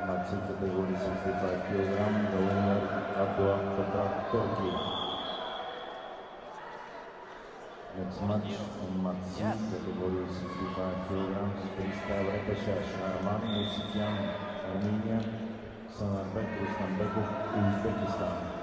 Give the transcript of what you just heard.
Match category 65 kg. The winner Abdullah Toprak, Turkey. Next match on match C, category 65 kg. Freestyle Repechage. Arman Musicyan, Armenia. Omurbek Uzbekistan.